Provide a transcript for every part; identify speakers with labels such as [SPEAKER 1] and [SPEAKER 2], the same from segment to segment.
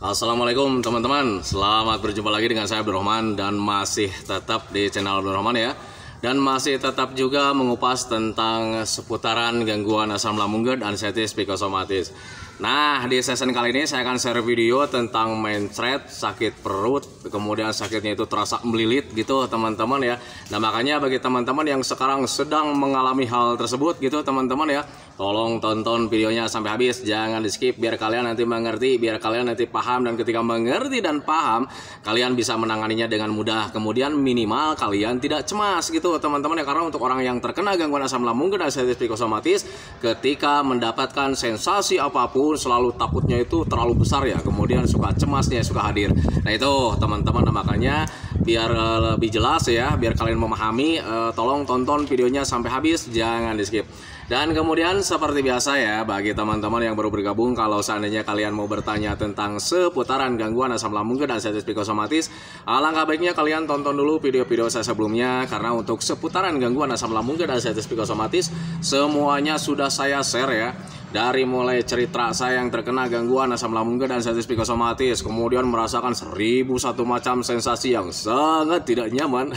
[SPEAKER 1] Assalamualaikum teman-teman, selamat berjumpa lagi dengan saya Abdurrahman dan masih tetap di channel Abdurrahman ya. Dan masih tetap juga mengupas tentang seputaran gangguan asam lambung GERD, anestesi psikosomatis. Nah, di session kali ini saya akan share video tentang mencret, sakit perut, kemudian sakitnya itu terasa melilit gitu teman-teman ya. Nah, makanya bagi teman-teman yang sekarang sedang mengalami hal tersebut gitu teman-teman ya, tolong tonton videonya sampai habis, jangan di skip biar kalian nanti mengerti, biar kalian nanti paham, dan ketika mengerti dan paham kalian bisa menanganinya dengan mudah. Kemudian minimal kalian tidak cemas gitu teman-teman ya, karena untuk orang yang terkena gangguan asam lambung GERD, anestesi psikosomatis, ketika mendapatkan sensasi apapun selalu takutnya itu terlalu besar ya, kemudian suka cemasnya suka hadir. Nah itu teman-teman, makanya biar lebih jelas ya, biar kalian memahami, tolong tonton videonya sampai habis, jangan di skip. Dan kemudian seperti biasa ya, bagi teman-teman yang baru bergabung, kalau seandainya kalian mau bertanya tentang seputaran gangguan asam lambung GERD dan anestesi psikosomatis, alangkah baiknya kalian tonton dulu video-video saya sebelumnya, karena untuk seputaran gangguan asam lambung GERD dan anestesi psikosomatis semuanya sudah saya share ya. Dari mulai cerita saya yang terkena gangguan asam lambung GERD dan anestesi psikosomatis, kemudian merasakan 1001 macam sensasi yang sangat tidak nyaman.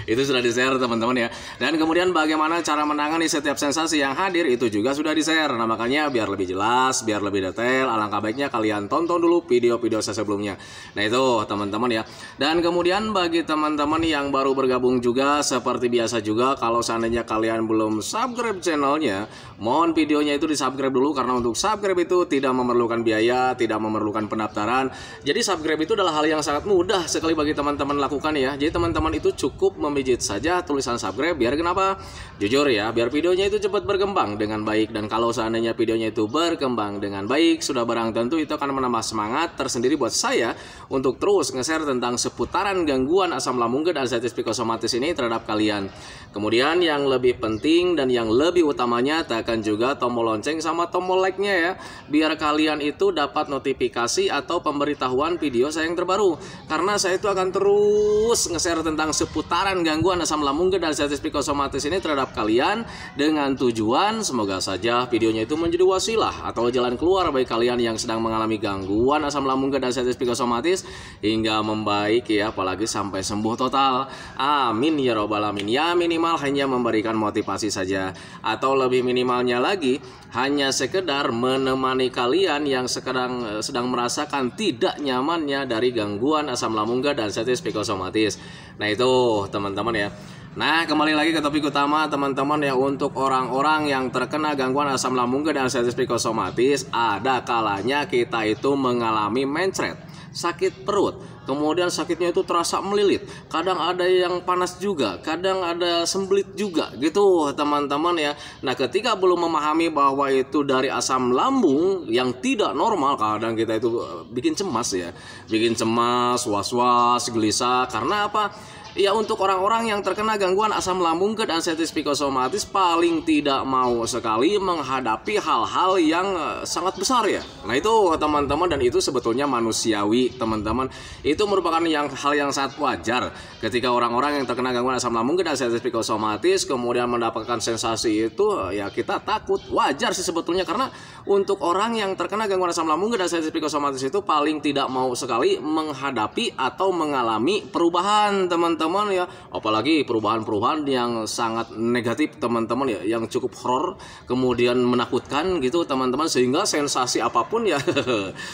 [SPEAKER 1] Itu sudah di-share teman-teman ya. Dan kemudian bagaimana cara menangani setiap sensasi yang hadir, itu juga sudah di-share. Nah, makanya biar lebih jelas, biar lebih detail, alangkah baiknya kalian tonton dulu video-video saya sebelumnya. Nah, itu teman-teman ya. Dan kemudian bagi teman-teman yang baru bergabung juga, seperti biasa juga, kalau seandainya kalian belum subscribe channelnya, mohon videonya itu di-subscribe dulu, karena untuk subscribe itu tidak memerlukan biaya, tidak memerlukan pendaftaran. Jadi subscribe itu adalah hal yang sangat mudah sekali bagi teman-teman lakukan ya. Jadi teman-teman itu cukup memijit saja tulisan subscribe, biar kenapa? Jujur ya, biar videonya itu cepat berkembang dengan baik. Dan kalau seandainya videonya itu berkembang dengan baik, sudah barang tentu itu akan menambah semangat tersendiri buat saya untuk terus nge-share tentang seputaran gangguan asam lambung GERD dan anestesi psikosomatis ini terhadap kalian. Kemudian yang lebih penting dan yang lebih utamanya, tekan juga tombol lonceng sama tombol like-nya ya, biar kalian itu dapat notifikasi atau pemberitahuan video saya yang terbaru. Karena saya itu akan terus nge-share tentang seputaran gangguan asam lambung GERD dan anestesi psikosomatis ini terhadap kalian, dengan tujuan semoga saja videonya itu menjadi wasilah atau jalan keluar bagi kalian yang sedang mengalami gangguan asam lambung GERD dan anestesi psikosomatis hingga membaik ya, apalagi sampai sembuh total. Amin ya robbal alamin. Ya minimal hanya memberikan motivasi saja, atau lebih minimalnya lagi hanya sekedar menemani kalian yang sedang merasakan tidak nyamannya dari gangguan asam lambung GERD dan anestesi psikosomatis. Nah itu teman-teman ya. Nah, kembali lagi ke topik utama teman-teman ya. Untuk orang-orang yang terkena gangguan asam lambung GERD dan anestesi psikosomatis, ada kalanya kita itu mengalami mencret, sakit perut, kemudian sakitnya itu terasa melilit, kadang ada yang panas juga, kadang ada sembelit juga gitu teman-teman ya. Nah, ketika belum memahami bahwa itu dari asam lambung yang tidak normal, kadang kita itu bikin cemas ya, bikin cemas, was-was, gelisah. Karena apa? Ya, untuk orang-orang yang terkena gangguan asam lambung GERD dan anestesi psikosomatis paling tidak mau sekali menghadapi hal-hal yang sangat besar ya. Nah itu teman-teman, dan itu sebetulnya manusiawi teman-teman. Itu merupakan hal yang sangat wajar ketika orang-orang yang terkena gangguan asam lambung GERD dan anestesi psikosomatis kemudian mendapatkan sensasi itu, ya kita takut. Wajar sih sebetulnya, karena untuk orang yang terkena gangguan asam lambung GERD dan anestesi psikosomatis itu paling tidak mau sekali menghadapi atau mengalami perubahan teman-teman ya, apalagi perubahan-perubahan yang sangat negatif teman-teman ya, yang cukup horor, kemudian menakutkan gitu teman-teman, sehingga sensasi apapun ya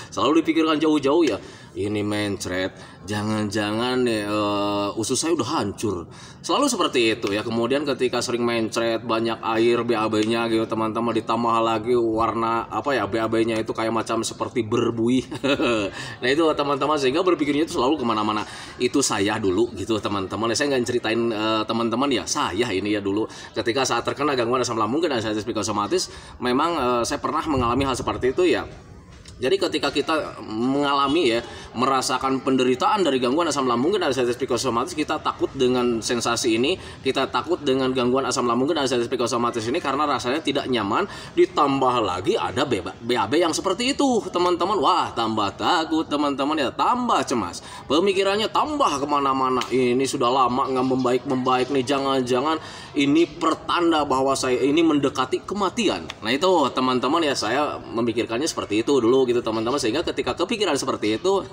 [SPEAKER 1] selalu dipikirkan jauh-jauh ya. Ini mencret, jangan-jangan usus saya udah hancur, selalu seperti itu ya. Kemudian ketika sering mencret, banyak air BAB-nya gitu teman-teman, ditambah lagi warna apa ya, BAB-nya itu kayak macam seperti berbuih. Nah itu teman-teman, sehingga berpikirnya itu selalu kemana-mana. Itu saya dulu gitu teman-teman, saya nggak ceritain teman-teman ya, saya ini ya dulu ketika saat terkena gangguan asam lambung GERD dan anestesi psikosomatis, memang saya pernah mengalami hal seperti itu ya. Jadi ketika kita mengalami ya, merasakan penderitaan dari gangguan asam lambung GERD dan anestesi psikosomatis, kita takut dengan sensasi ini, kita takut dengan gangguan asam lambung GERD dan anestesi psikosomatis ini karena rasanya tidak nyaman, ditambah lagi ada BAB yang seperti itu teman-teman. Wah, tambah takut teman-teman ya, tambah cemas, pemikirannya tambah kemana-mana. Ini sudah lama nggak membaik nih, jangan-jangan ini pertanda bahwa saya ini mendekati kematian. Nah itu teman-teman ya, saya memikirkannya seperti itu dulu gitu teman-teman, sehingga ketika kepikiran seperti itu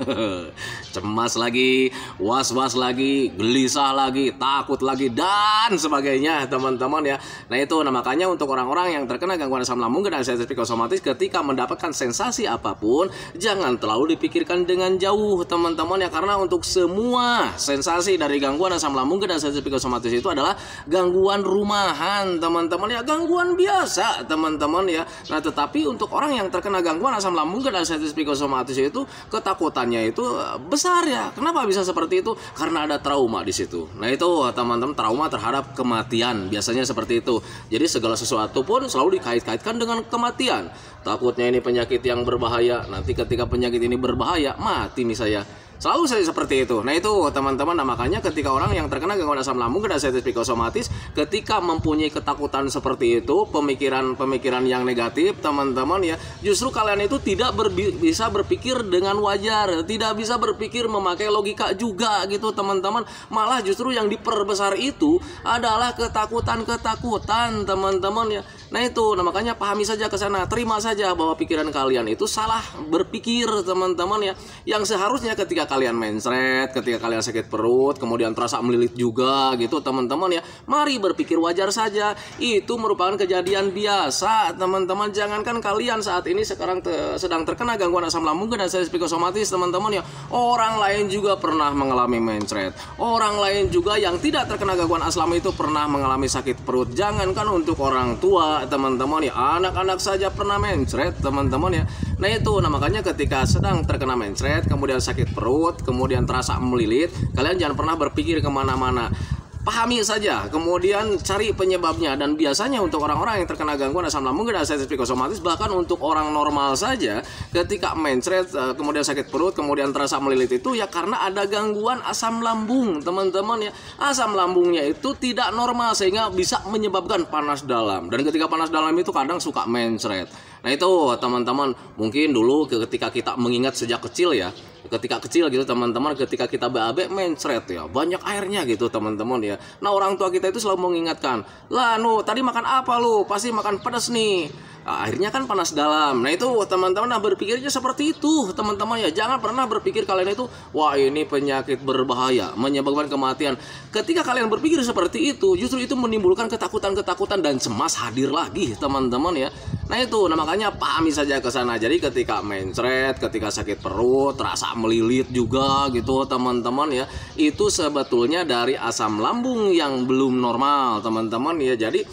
[SPEAKER 1] cemas lagi, was-was lagi, gelisah lagi, takut lagi dan sebagainya teman-teman ya. Nah itu, nah makanya untuk orang-orang yang terkena gangguan asam lambung dan anxiety psikosomatis, ketika mendapatkan sensasi apapun jangan terlalu dipikirkan dengan jauh teman-teman ya, karena untuk semua sensasi dari gangguan asam lambung dan anxiety psikosomatis itu adalah gangguan rumahan teman-teman ya, gangguan biasa teman-teman ya. Nah tetapi untuk orang yang terkena gangguan asam lambung dan anxiety psikosomatis itu ketakutannya itu besar ya. Kenapa bisa seperti itu? Karena ada trauma di situ. Nah itu teman-teman, trauma terhadap kematian biasanya seperti itu. Jadi segala sesuatu pun selalu dikait-kaitkan dengan kematian. Takutnya ini penyakit yang berbahaya, nanti ketika penyakit ini berbahaya mati nih saya. Selalu saya seperti itu. Nah itu teman-teman, nah makanya ketika orang yang terkena gangguan asam lambung dan anxiety psikosomatis, ketika mempunyai ketakutan seperti itu, pemikiran-pemikiran yang negatif teman-teman ya, justru kalian itu tidak bisa berpikir dengan wajar, tidak bisa berpikir memakai logika juga gitu teman-teman. Malah justru yang diperbesar itu adalah ketakutan-ketakutan teman-teman ya. Nah itu, nah makanya pahami saja ke sana, terima saja bahwa pikiran kalian itu salah berpikir teman-teman ya. Yang seharusnya ketika kalian mencret, ketika kalian sakit perut, kemudian terasa melilit juga gitu teman-teman ya, mari berpikir wajar saja. Itu merupakan kejadian biasa teman-teman. Jangankan kalian saat ini sekarang sedang terkena gangguan asam lambung dan anxiety psikosomatis teman-teman ya, orang lain juga pernah mengalami mencret. Orang lain juga yang tidak terkena gangguan asam itu pernah mengalami sakit perut. Jangankan untuk orang tua teman-teman ya, anak-anak saja pernah mencret teman-teman ya. Nah itu, nah makanya ketika sedang terkena mencret, kemudian sakit perut, kemudian terasa melilit, kalian jangan pernah berpikir kemana-mana. Pahami saja, kemudian cari penyebabnya. Dan biasanya untuk orang-orang yang terkena gangguan asam lambung dan anxiety psikosomatis, bahkan untuk orang normal saja, ketika mencret, kemudian sakit perut, kemudian terasa melilit itu ya karena ada gangguan asam lambung teman-teman ya. Asam lambungnya itu tidak normal sehingga bisa menyebabkan panas dalam. Dan ketika panas dalam itu kadang suka mencret. Nah itu teman-teman, mungkin dulu ketika kita mengingat sejak kecil ya, ketika kecil gitu teman-teman, ketika kita BAB mencret ya, banyak airnya gitu teman-teman ya. Nah orang tua kita itu selalu mengingatkan, lah nu tadi makan apa lu, pasti makan pedas nih. Nah, akhirnya kan panas dalam. Nah itu teman-teman, nah berpikirnya seperti itu teman-teman ya. Jangan pernah berpikir kalian itu, wah ini penyakit berbahaya, menyebabkan kematian. Ketika kalian berpikir seperti itu, justru itu menimbulkan ketakutan-ketakutan dan cemas hadir lagi teman-teman ya. Nah itu, nah makanya pahami saja ke sana. Jadi ketika mencret, ketika sakit perut, terasa melilit juga gitu teman-teman ya, itu sebetulnya dari asam lambung yang belum normal teman-teman ya. Jadi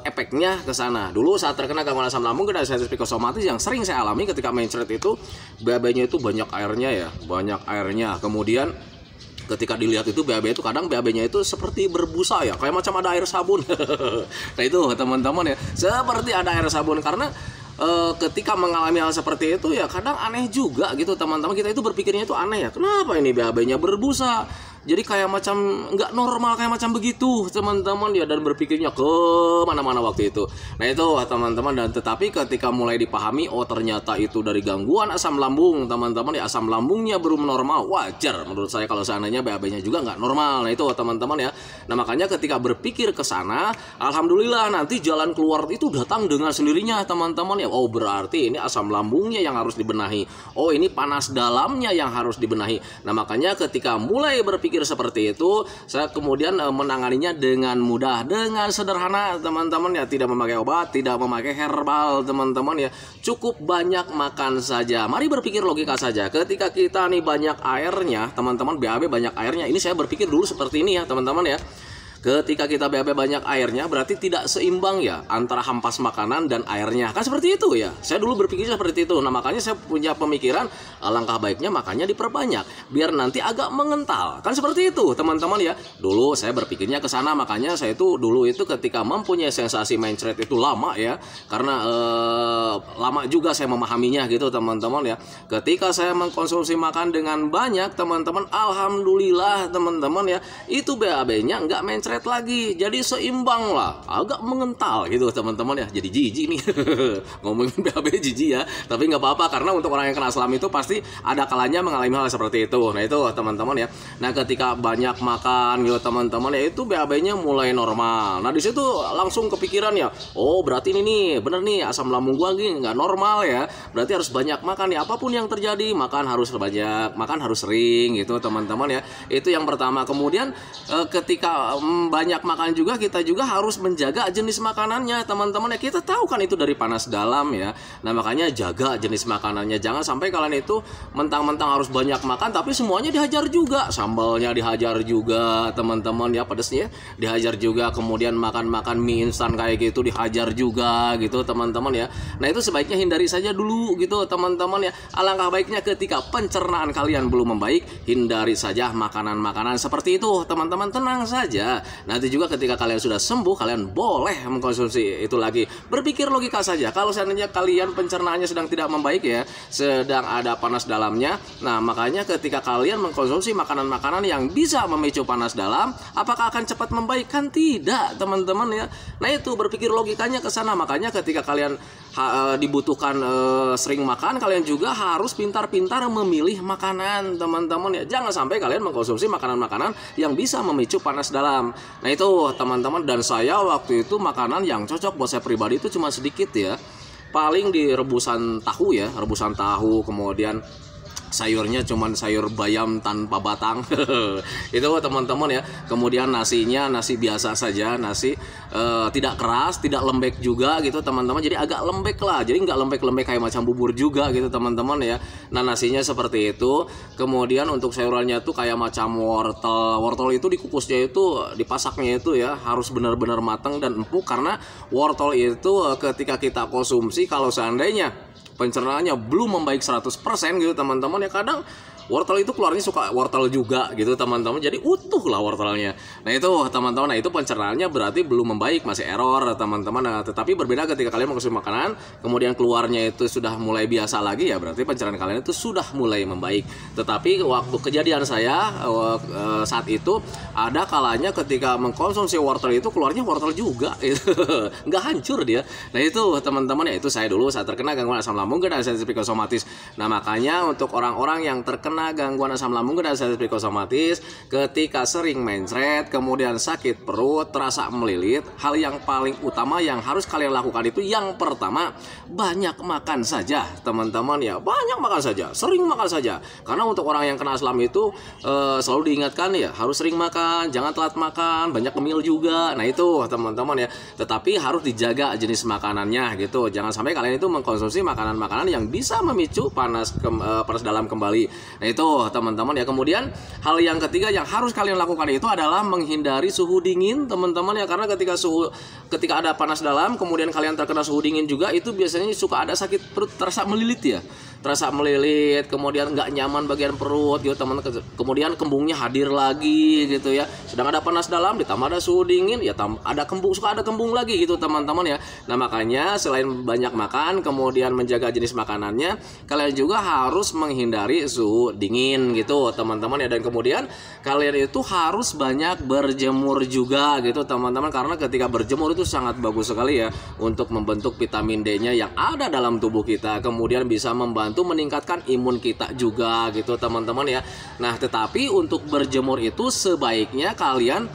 [SPEAKER 1] efeknya ke sana. Dulu saat terkena gangguan asam lambung dan anxiety psikosomatis yang sering saya alami ketika mencret itu, BAB-nya itu banyak airnya ya, banyak airnya. Kemudian ketika dilihat itu BAB itu kadang BAB-nya itu seperti berbusa ya, kayak macam ada air sabun. Nah itu teman-teman ya, seperti ada air sabun. Karena ketika mengalami hal seperti itu ya kadang aneh juga gitu teman-teman. Kita itu berpikirnya itu aneh ya, kenapa ini BAB-nya berbusa, jadi kayak macam nggak normal, kayak macam begitu teman-teman ya, dan berpikirnya ke mana-mana waktu itu. Nah itu teman-teman, dan tetapi ketika mulai dipahami, oh ternyata itu dari gangguan asam lambung teman-teman ya, asam lambungnya belum normal, wajar menurut saya kalau seandainya BAB-nya juga nggak normal. Nah itu teman-teman ya. Nah makanya ketika berpikir ke sana, alhamdulillah nanti jalan keluar itu datang dengan sendirinya teman-teman ya. Oh berarti ini asam lambungnya yang harus dibenahi, oh ini panas dalamnya yang harus dibenahi. Nah makanya ketika mulai berpikir seperti itu, saya kemudian menanganinya dengan mudah, dengan sederhana teman-teman ya. Tidak memakai obat, tidak memakai herbal teman-teman ya, cukup banyak makan saja. Mari berpikir logika saja. Ketika kita nih banyak airnya teman-teman, BAB banyak airnya, ini saya berpikir dulu seperti ini ya teman-teman ya. Ketika kita BAB banyak airnya, berarti tidak seimbang ya antara hampas makanan dan airnya. Kan seperti itu ya. Saya dulu berpikirnya seperti itu. Nah makanya saya punya pemikiran, alangkah baiknya makannya diperbanyak, biar nanti agak mengental. Kan seperti itu teman-teman ya. Dulu saya berpikirnya ke sana, makanya saya itu dulu itu ketika mempunyai sensasi mencret itu lama ya. Karena lama juga saya memahaminya gitu teman-teman ya. Ketika saya mengkonsumsi makan dengan banyak teman-teman, alhamdulillah teman-teman ya, itu BAB-nya nggak mencret mencret lagi, jadi seimbang lah, agak mengental gitu teman-teman ya. Jadi jijik nih ngomongin BAB jijik ya, tapi nggak apa-apa karena untuk orang yang kena asam itu pasti ada kalanya mengalami hal seperti itu. Nah itu teman-teman ya. Nah ketika banyak makan gitu teman-teman ya, itu BAB-nya mulai normal. Nah di situ langsung kepikiran ya, oh berarti ini nih bener nih asam lambung gua gini nggak normal ya, berarti harus banyak makan ya. Apapun yang terjadi, makan harus banyak, makan harus sering gitu teman-teman ya. Itu yang pertama. Kemudian ketika banyak makan juga, kita juga harus menjaga jenis makanannya teman-teman ya. Kita tahu kan itu dari panas dalam ya. Nah makanya jaga jenis makanannya. Jangan sampai kalian itu mentang-mentang harus banyak makan tapi semuanya dihajar juga, sambalnya dihajar juga teman-teman ya, pedesnya dihajar juga, kemudian makan mie instan kayak gitu dihajar juga gitu teman-teman ya. Nah itu sebaiknya hindari saja dulu gitu teman-teman ya. Alangkah baiknya ketika pencernaan kalian belum membaik, hindari saja makanan-makanan seperti itu teman-teman, tenang saja. Nanti juga ketika kalian sudah sembuh, kalian boleh mengkonsumsi itu lagi. Berpikir logika saja, kalau seandainya kalian pencernaannya sedang tidak membaik ya, sedang ada panas dalamnya, nah makanya ketika kalian mengkonsumsi makanan-makanan yang bisa memicu panas dalam, apakah akan cepat membaik? Kan tidak teman-teman ya. Nah itu berpikir logikanya ke sana. Makanya ketika kalian dibutuhkan sering makan, kalian juga harus pintar-pintar memilih makanan teman-teman ya. Jangan sampai kalian mengkonsumsi makanan-makanan yang bisa memicu panas dalam. Nah itu teman-teman, dan saya waktu itu makanan yang cocok buat saya pribadi itu cuma sedikit ya, paling di rebusan tahu ya, rebusan tahu, kemudian sayurnya cuman sayur bayam tanpa batang itu teman-teman ya. Kemudian nasinya nasi biasa saja, nasi tidak keras, tidak lembek juga gitu teman-teman, jadi agak lembek lah, jadi nggak lembek-lembek kayak macam bubur juga gitu teman-teman ya. Nah nasinya seperti itu. Kemudian untuk sayurannya tuh kayak macam wortel itu dikukusnya itu, dipasaknya itu ya harus benar-benar matang dan empuk, karena wortel itu ketika kita konsumsi kalau seandainya pencernaannya belum membaik 100% gitu teman-teman ya, kadang wortel itu keluarnya suka wortel juga gitu teman-teman, jadi utuh lah wortelnya. Nah itu teman-teman, nah itu pencernaannya berarti belum membaik, masih error teman-teman. Nah, tetapi berbeda ketika kalian mengkonsumsi makanan kemudian keluarnya itu sudah mulai biasa lagi ya, berarti pencernaan kalian itu sudah mulai membaik. Tetapi waktu kejadian saya saat itu ada kalanya ketika mengkonsumsi wortel itu keluarnya wortel juga gitu. Nggak hancur dia. Nah itu teman-teman ya, itu saya dulu saat terkena gangguan asam lambung dan sensitif psikosomatis. Nah makanya untuk orang-orang yang terkena gangguan asam lambung dan sensitif psikosomatis, ketika sering mencret, kemudian sakit perut, terasa melilit, hal yang paling utama yang harus kalian lakukan itu yang pertama, banyak makan saja teman-teman ya, banyak makan saja, sering makan saja. Karena untuk orang yang kena asam itu selalu diingatkan ya, harus sering makan, jangan telat makan, banyak cemil juga. Nah itu teman-teman ya, tetapi harus dijaga jenis makanannya gitu. Jangan sampai kalian itu mengkonsumsi makanan-makanan yang bisa memicu panas dalam kembali. Nah itu teman-teman ya. Kemudian hal yang ketiga yang harus kalian lakukan itu adalah menghindari suhu dingin teman-teman ya, karena ketika ada panas dalam kemudian kalian terkena suhu dingin juga, itu biasanya suka ada sakit perut, terasa melilit ya, terasa melilit, kemudian nggak nyaman bagian perut gitu teman, kemudian kembungnya hadir lagi gitu ya. Sedang ada panas dalam ditambah ada suhu dingin ya, ada kembung, suka ada kembung lagi gitu teman-teman ya. Nah makanya selain banyak makan kemudian menjaga jenis makanannya, kalian juga harus menghindari suhu dingin gitu teman-teman ya. Dan kemudian kalian itu harus banyak berjemur juga gitu teman-teman, karena ketika berjemur itu sangat bagus sekali ya untuk membentuk vitamin D-nya yang ada dalam tubuh kita, kemudian bisa membantu meningkatkan imun kita juga gitu teman-teman ya. Nah tetapi untuk berjemur itu sebaiknya kalian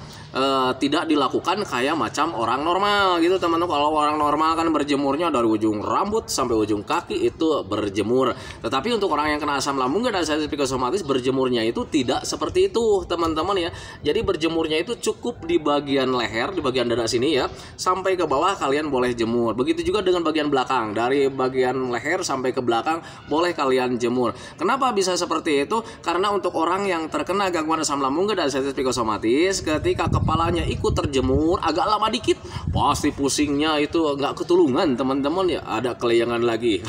[SPEAKER 1] tidak dilakukan kayak macam orang normal gitu teman-teman. Kalau orang normal kan berjemurnya dari ujung rambut sampai ujung kaki itu berjemur. Tetapi untuk orang yang kena asam lambung dan sensitif psikosomatis, berjemurnya itu tidak seperti itu teman-teman ya. Jadi berjemurnya itu cukup di bagian leher, di bagian dada sini ya, sampai ke bawah kalian boleh jemur. Begitu juga dengan bagian belakang, dari bagian leher sampai ke belakang boleh kalian jemur. Kenapa bisa seperti itu? Karena untuk orang yang terkena gangguan asam lambung dan sensitif psikosomatis, ketika kepalanya ikut terjemur agak lama dikit, pasti pusingnya itu nggak ketulungan teman-teman ya, ada kelayangan lagi.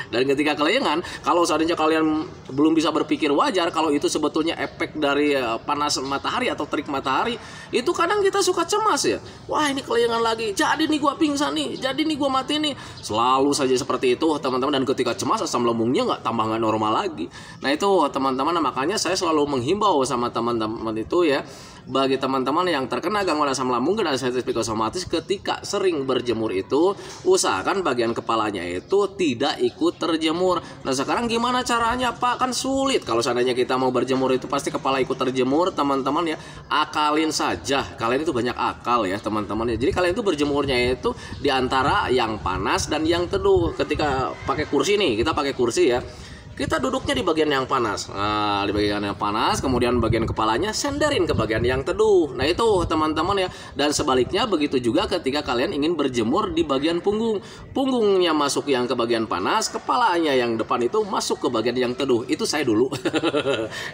[SPEAKER 1] Dan ketika kelayangan, kalau seandainya kalian belum bisa berpikir wajar kalau itu sebetulnya efek dari panas matahari atau terik matahari, itu kadang kita suka cemas ya, wah ini kelayangan lagi, jadi nih gua pingsan nih, jadi nih gua mati nih, selalu saja seperti itu teman-teman. Dan ketika cemas, asam lambungnya nggak normal lagi. Nah itu teman-teman, makanya saya selalu menghimbau sama teman-teman itu ya, bagi teman-teman teman-teman yang terkena gangguan asam lambung dan sensitif psikosomatis, ketika sering berjemur itu usahakan bagian kepalanya itu tidak ikut terjemur. Nah sekarang gimana caranya Pak? Kan sulit kalau seandainya kita mau berjemur itu pasti kepala ikut terjemur teman-teman ya. Akalin saja, kalian itu banyak akal ya teman-teman ya. Jadi kalian itu berjemurnya itu di antara yang panas dan yang teduh. Ketika pakai kursi nih, kita pakai kursi ya, kita duduknya di bagian yang panas. Nah, di bagian yang panas, kemudian bagian kepalanya senderin ke bagian yang teduh. Nah, itu teman-teman ya. Dan sebaliknya begitu juga ketika kalian ingin berjemur di bagian punggung. Punggungnya masuk yang ke bagian panas, kepalanya yang depan itu masuk ke bagian yang teduh. Itu saya dulu.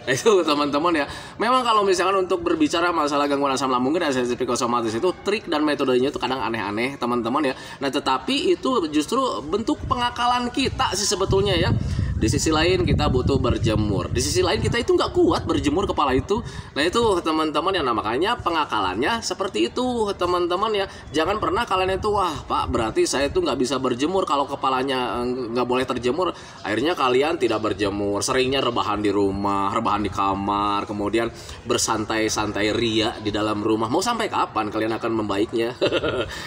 [SPEAKER 1] Nah, itu teman-teman ya. Memang kalau misalkan untuk berbicara masalah gangguan asam lambung dan sensitif psikosomatis itu trik dan metodenya itu kadang aneh-aneh, teman-teman ya. Nah, tetapi itu justru bentuk pengakalan kita sih sebetulnya ya. Di sisi lain kita butuh berjemur. Di sisi lain kita itu nggak kuat berjemur kepala itu. Nah itu teman-teman ya, makanya pengakalannya seperti itu teman-teman ya. Jangan pernah kalian itu wah Pak berarti saya itu nggak bisa berjemur kalau kepalanya nggak boleh terjemur. Akhirnya kalian tidak berjemur. Seringnya rebahan di rumah, rebahan di kamar, kemudian bersantai-santai ria di dalam rumah. Mau sampai kapan kalian akan membaiknya?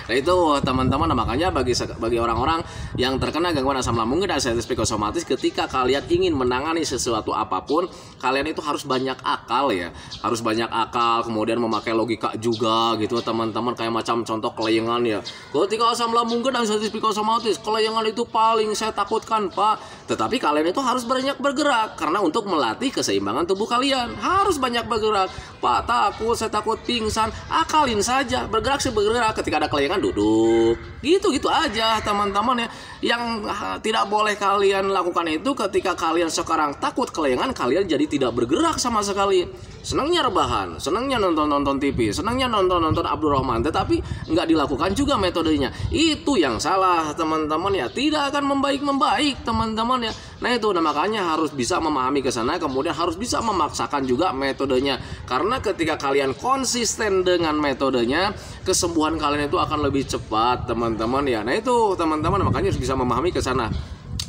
[SPEAKER 1] Nah itu teman-teman, makanya bagi orang-orang yang terkena gangguan asam lambung dan sensitif psikosomatis, ketika kalian ingin menangani sesuatu apapun, kalian itu harus banyak akal ya, harus banyak akal, kemudian memakai logika juga gitu teman-teman. Kayak macam contoh kelayangan ya, ketika asam lambung dan sensitif psikosomatis, kelayangan itu paling saya takutkan Pak. Tetapi kalian itu harus banyak bergerak, karena untuk melatih keseimbangan tubuh kalian harus banyak bergerak. Pak takut, saya takut pingsan, akalin saja, bergerak sih bergerak. Ketika ada kelayangan duduk, gitu-gitu aja teman-teman ya. Yang tidak boleh kalian lakukan itu ketika kalian sekarang takut kelayangan, kalian jadi tidak bergerak sama sekali. Senangnya rebahan, senangnya nonton TV, senangnya nonton Abdul Rahman, tetapi nggak dilakukan juga metodenya. Itu yang salah teman-teman ya, tidak akan membaik teman-teman ya. Nah itu, nah makanya harus bisa memahami ke sana, kemudian harus bisa memaksakan juga metodenya. Karena ketika kalian konsisten dengan metodenya, kesembuhan kalian itu akan lebih cepat teman-teman ya. Nah itu teman-teman, makanya harus bisa memahami ke sana.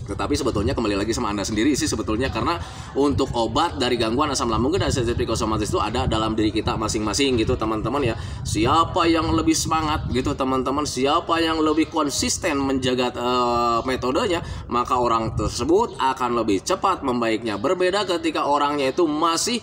[SPEAKER 1] Tetapi sebetulnya kembali lagi sama Anda sendiri sih sebetulnya, karena untuk obat dari gangguan asam lambung dan sensitif psikosomatis itu ada dalam diri kita masing-masing gitu teman-teman ya. Siapa yang lebih semangat gitu teman-teman, siapa yang lebih konsisten menjaga metodenya, maka orang tersebut akan lebih cepat membaiknya. Berbeda ketika orangnya itu masih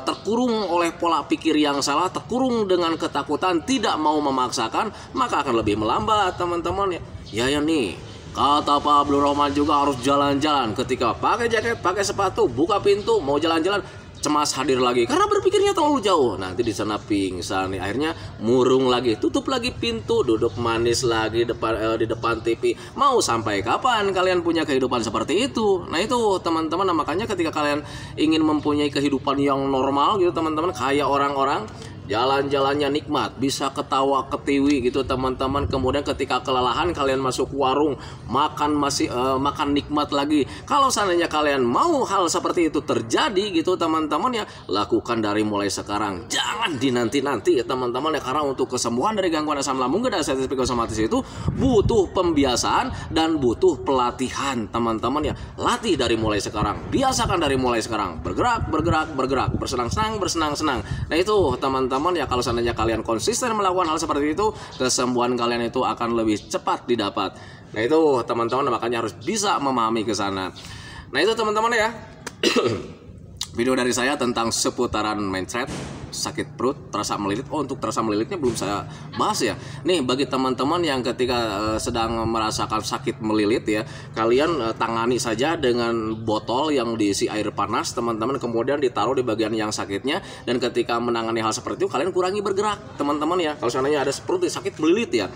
[SPEAKER 1] terkurung oleh pola pikir yang salah, terkurung dengan ketakutan, tidak mau memaksakan, maka akan lebih melambat teman-teman ya. Ya nih, kata Pak Abdul Rahman juga harus jalan-jalan. Ketika pakai jaket, pakai sepatu, buka pintu, mau jalan-jalan, cemas hadir lagi karena berpikirnya terlalu jauh. Nanti di sana pingsan, akhirnya murung lagi, tutup lagi pintu, duduk manis lagi di depan TV. Mau sampai kapan kalian punya kehidupan seperti itu? Nah itu teman-teman, makanya ketika kalian ingin mempunyai kehidupan yang normal gitu teman-teman, kayak orang-orang, jalan-jalannya nikmat, bisa ketawa ketiwi gitu teman-teman. Kemudian ketika kelelahan kalian masuk warung, makan makan nikmat lagi. Kalau seandainya kalian mau hal seperti itu terjadi gitu teman-teman ya, lakukan dari mulai sekarang, jangan dinanti-nanti ya teman-teman ya. Karena untuk kesembuhan dari gangguan asam lambung dan sensitif psikosomatis itu butuh pembiasaan dan butuh pelatihan teman-teman ya. Latih dari mulai sekarang, biasakan dari mulai sekarang, bergerak, bersenang-senang. Nah itu teman-teman ya, kalau seandainya kalian konsisten melakukan hal seperti itu, kesembuhan kalian itu akan lebih cepat didapat. Nah itu teman-teman, makanya harus bisa memahami ke sana. Nah itu teman-teman ya. Video dari saya tentang seputaran mencret, sakit perut, terasa melilit. Oh, untuk terasa melilitnya belum saya bahas ya. Nih bagi teman-teman yang ketika sedang merasakan sakit melilit ya, kalian tangani saja dengan botol yang diisi air panas teman-teman, kemudian ditaruh di bagian yang sakitnya. Dan ketika menangani hal seperti itu, kalian kurangi bergerak teman-teman ya. Kalau seandainya ada perut sakit melilit ya,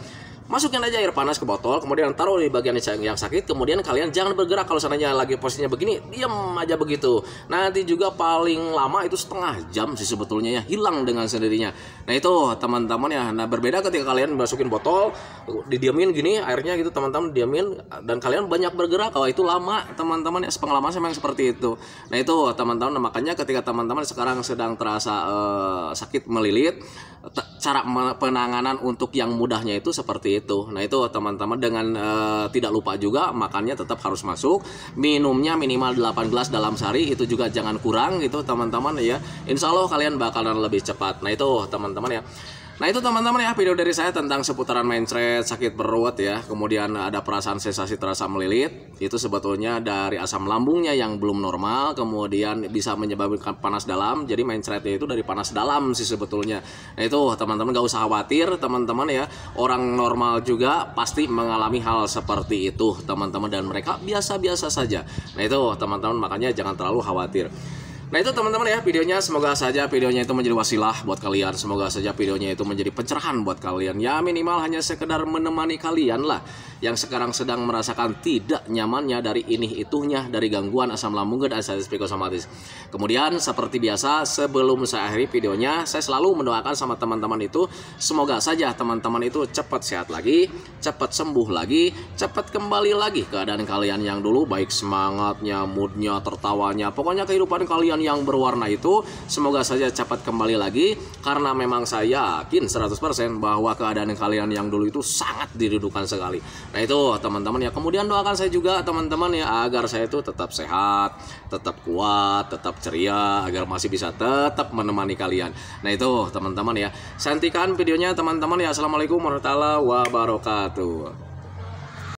[SPEAKER 1] masukin aja air panas ke botol, kemudian taruh di bagian yang sakit, kemudian kalian jangan bergerak. Kalau seandainya lagi posisinya begini, diam aja begitu. Nanti juga paling lama itu setengah jam sih sebetulnya ya, hilang dengan sendirinya. Nah itu teman-teman ya. Nah berbeda ketika kalian masukin botol, didiamin gini airnya gitu teman-teman, diamin dan kalian banyak bergerak, kalau itu lama teman-teman ya. Pengalaman saya memang seperti itu. Nah itu teman-teman, makanya ketika teman-teman sekarang sedang terasa sakit melilit, cara penanganan untuk yang mudahnya itu seperti itu. Nah itu teman-teman, dengan tidak lupa juga makannya tetap harus masuk, minumnya minimal 8 gelas dalam sehari, itu juga jangan kurang gitu teman-teman ya. Insya Allah kalian bakalan lebih cepat. Nah itu teman-teman ya. Nah itu teman-teman ya, video dari saya tentang seputaran mencret, sakit perut ya, kemudian ada perasaan sensasi terasa melilit. Itu sebetulnya dari asam lambungnya yang belum normal, kemudian bisa menyebabkan panas dalam. Jadi mencretnya itu dari panas dalam sih sebetulnya. Nah itu teman-teman gak usah khawatir teman-teman ya, orang normal juga pasti mengalami hal seperti itu teman-teman, dan mereka biasa-biasa saja. Nah itu teman-teman, makanya jangan terlalu khawatir. Nah itu teman-teman ya videonya, semoga saja videonya itu menjadi wasilah buat kalian, semoga saja videonya itu menjadi pencerahan buat kalian. Ya minimal hanya sekedar menemani kalian lah yang sekarang sedang merasakan tidak nyamannya dari ini itunya, dari gangguan asam lambung dan anxiety psikosomatis. Kemudian seperti biasa, sebelum saya akhiri videonya, saya selalu mendoakan sama teman-teman itu, semoga saja teman-teman itu cepat sehat lagi, cepat sembuh lagi, cepat kembali lagi keadaan kalian yang dulu, baik semangatnya, moodnya, tertawanya, pokoknya kehidupan kalian yang berwarna itu semoga saja cepat kembali lagi, karena memang saya yakin 100% bahwa keadaan kalian yang dulu itu sangat dirindukan sekali. Nah itu teman-teman ya, kemudian doakan saya juga teman-teman ya, agar saya itu tetap sehat, tetap kuat, tetap ceria, agar masih bisa tetap menemani kalian. Nah itu teman-teman ya, saya hentikan videonya teman-teman ya. Assalamualaikum warahmatullahi wabarakatuh.